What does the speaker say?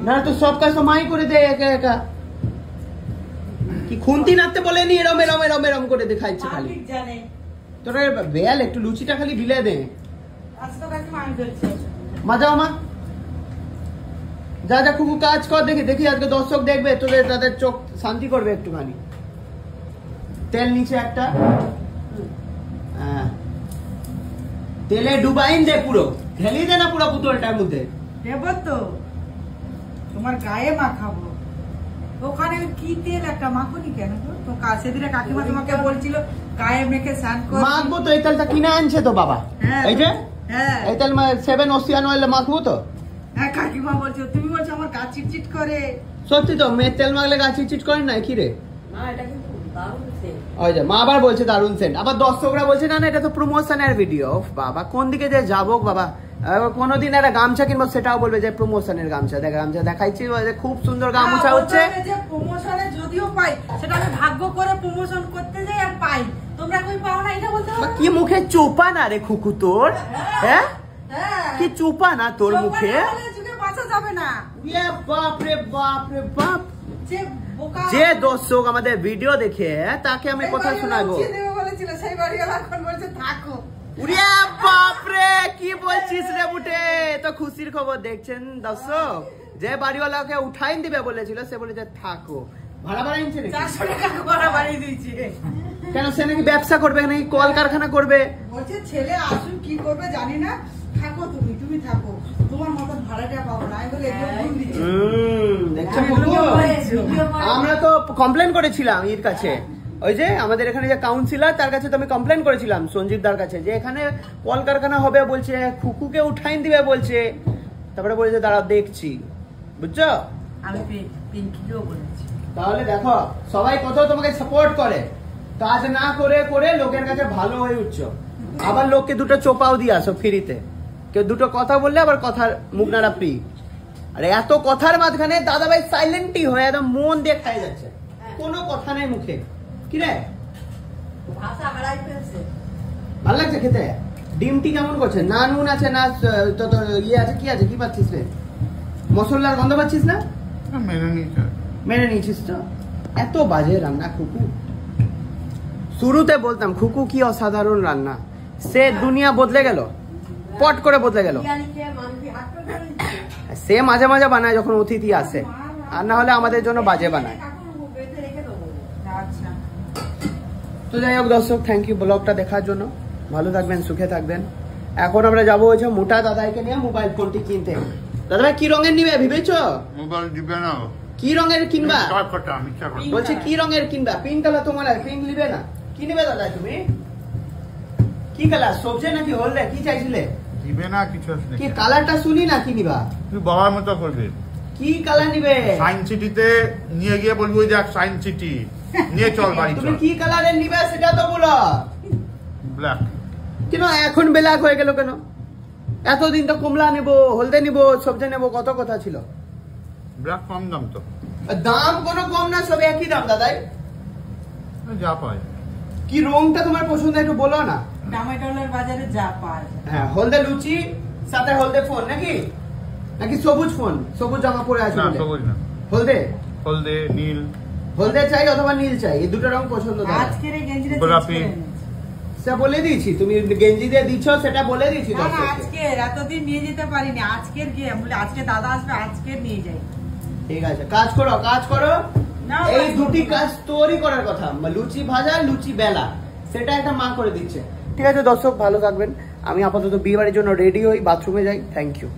না তো সব কাজ তো মাই করে দেয় একা একা। কি খুন্তি নাড়তে বলেনি, এরম এরম এরম এরম করে দেখাইছে খালি। তোরা বেয়াল একটু লুচিটা খালি বিলে দে। মজা মা যা যা খুব কাজ কর, দেখি দেখি আজকে দর্শক দেখবে, তোদের তাদের চোখ শান্তি করবে একটুখানি। তেল নিচে একটা, তেলে ডুবাইন দে, পুরো ঢেলি দে না পুরো পুতুলটার মধ্যে দেবো তো, তোমার গায়ে মাখাবো। ওখানে কি তেল একটা মাখুনি কেন? তো সেদিনে কাকিমা তোমাকে বলছিল গায়ে মেখে স্নান করো। মাখবো তো, এই তেলটা কিনে আনছে তো বাবা। এই যে এই তেল 7 ওসিয়ান অয়েল মাখবো তো। হ্যাঁ কাকিমা বলছো, তুমি বলছো আমার গা চিটচিট করে। সত্যি তো, মেয়ের তেল মাখলে গা চিটচিট করে না কি রে? না এটা কিন্তু দারুণ সেন্ট। ওই যে মা আবার বলছে দারুণ সেন্ট, আবার দর্শকরা বলছে না না এটা তো প্রমোশনের ভিডিও। বাবা কোন দিকে যে যাবো বাবা, কোনদিন একটা গামছা কিনবো সেটাও বলবে যে প্রমোশনের গামছা। দেখ গামছা দেখাইছি, খুব সুন্দর গামছা হচ্ছে। প্রমোশনে যদিও পাই, সেটা আমি ভাগ্য করে প্রমোশন করতে যাই আর পাই, তোমরা কই পাও না এটা বলতে হবে। কি মুখে চোপা না রে খুকু তোর? হ্যাঁ কি চোপা না তোর মুখে? বাঁচা যাবে না। বাপ রে বাপ রে বাপ, যে দর্শক আমাদের ভিডিও দেখে তাকে আমি কথা শোনাবো। বলেছিল সেই বাড়িওয়ালা এখন বলছে থাকো। বাপরে কি বলছিস রে বুটে, তো খুশির খবর দেখছেন দর্শক, যে বাড়িওয়ালাকে উঠাইন দিবে বলেছিল সে বলেছে থাকো। ভাড়া বাড়াইছে নাকি? 400 টাকা ভাড়া বাড়িয়ে দিয়েছে। কেন সে নাকি ব্যবসা করবে নাকি কলকারখানা করবে? বলছে ছেলে আসুক কি করবে জানি না, থাকো তুমি, তুমি থাকো, তোমার মতন ভাড়াটা পাবো না। আমি বলে আমরা তো কমপ্লেন করেছিলাম এর কাছে, ওই যে আমাদের এখানে যে কাউন্সিলর তার কাছে তো আমি কমপ্লেন করেছিলাম সঞ্জীব দার কাছে, যে এখানে কলকারখানা হবে বলছে, খুকুকে উঠাইন দিবে বলছে। তারপরে বলেছে দাঁড়াও দেখছি, বুঝছো? আমি পিঙ্কিকেও বলেছি। তাহলে দেখো সবাই কত তোমাকে সাপোর্ট করে, কাজ না করে করে লোকের কাছে ভালো হয়ে উঠছো, আবার লোককে দুটো চোপাও দিয়ে আসো ফ্রিতে। কেউ দুটো কথা বললে আবার কথার মুখ নাড়া ফ্রি। আরে এত কথার মাঝখানে দাদা ভাই সাইলেন্টই হয়ে একদম মন দিয়ে খাই যাচ্ছে, কোনো কথা নেই মুখে। কি রে ভাষা হারাই ফেলছে। ভালো লাগছে খেতে? ডিমটি কেমন করছে? না নুন আছে না ইয়ে আছে, কি আছে, কি পাচ্ছিস রে? মশলার গন্ধ পাচ্ছিস না? মেনে নিয়েছিস তো? এত বাজে রান্না খুকু। শুরুতে বলতাম খুকু কি অসাধারণ রান্না, সে দুনিয়া বদলে গেল, পট করে বদলে গেল। সে মাঝে মাঝে বানায় যখন অতিথি আসে, আর না হলে আমাদের জন্য বাজে বানায়। তো যাই হোক দর্শক, থ্যাংক ইউ ব্লগটা দেখার জন্য। ভালো থাকবেন, সুখে থাকবেন। এখন আমরা যাবো হচ্ছে মোটা দাদাইকে নিয়ে মোবাইল ফোনটি কিনতে। দাদা ভাই কি রঙের নিবে ভেবেছ? মোবাইল দিবে না। কি রঙের কিনবা? বলছে কি রঙের কিনবা? পিঙ্ক কালার তোমার, পিঙ্ক নিবে না? কি নিবে দাদা তুমি? কি কালার, সবজে নাকি হলদে, কি চাইছিলে? দিবে না কিছু। কি কালারটা শুনি না, কি নিবা? তুই বাবার মতো করবে। কি কালার নিবে? সায়েন্স সিটিতে নিয়ে গিয়ে বলবো যে সায়েন্স সিটি নিয়ে চল বাড়ি চল। তুমি কি কালারের নিবে সেটা তো বলো। ব্ল্যাক। কেন এখন ব্ল্যাক হয়ে গেল কেন? এতদিন তো কমলা নেবো, হলদে নিবো, সবজে নেবো, কত কথা ছিল। ব্ল্যাক কম দাম তো। দাম কোনো কম না, সব একই দাম দাদাই, যা পায়। কি রংটা তোমার পছন্দ একটু বলো না। টমেটোলের বাজারে যা পায়। হ্যাঁ হলদে লুচি সাথে হলদে ফোন নাকি, নাকি সবুজ ফোন, সবুজ জামা পরে আছে? না সবুজ না, হলদে। হলদে নীল। হলদে চাই অথবা নীল চাই, এই দুটো রং পছন্দ। আজকের এই গেঞ্জিটা গোলাপি সেটা বলে দিয়েছি, তুমি গেঞ্জি দিয়ে দিচ্ছ সেটা বলে দিয়েছি। না না আজকের এতদিন নিয়ে যেতে পারিনি, আজকের গিয়ে বলে আজকে দাদা আসবে, আজকের নিয়ে যাই। ঠিক আছে, কাজ করো কাজ করো। এই দুটি কাজ তোরই করার কথা, লুচি ভাজা লুচি বেলা, সেটা একটা মা করে দিচ্ছে। ঠিক আছে দর্শক, ভালো থাকবেন। আমি আপাতত বিয়ে বাড়ির জন্য রেডি হই, বাথরুমে যাই। Thank you.